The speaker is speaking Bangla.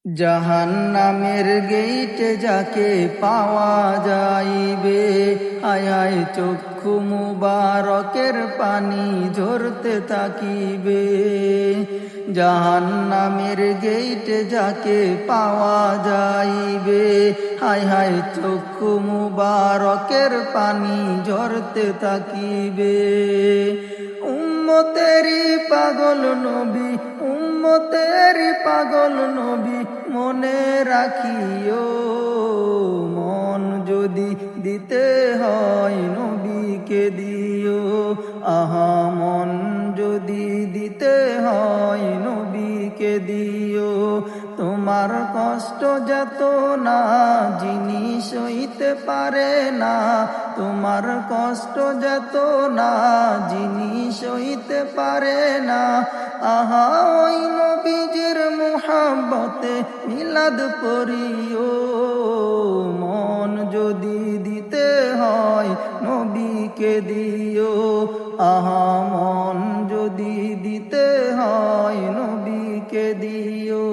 জাহান্নামের গেইটে যাকে পাওয়া যাইবে, হায় হায় চক্ষু মুবারকের পানি ঝরতে থাকিবে। জাহান্নামের গেইটে যাকে পাওয়া যাইবে, হায় হায় চক্ষু মুবারকের পানি ঝরতে থাকিবে। উম্মতেরি পাগল নবী, উম্মতেরি পাগল নবী, মনে রাখিও মন যদি দিতে হয় নবীকে দিও। আহা মন যদি দিতে হয় নবীকে দিও। তোমার কষ্ট যত না যিনি সইতে পারে না, তোমার কষ্ট যত না যিনি সইতে পারে না। আহা ওই নবীজির মুহাব্বতে মিলাদ পড়িও। মন যদি দিতে হয় নবীকে দিও। আহা মন যদি দিতে হয় নবীকে দিও।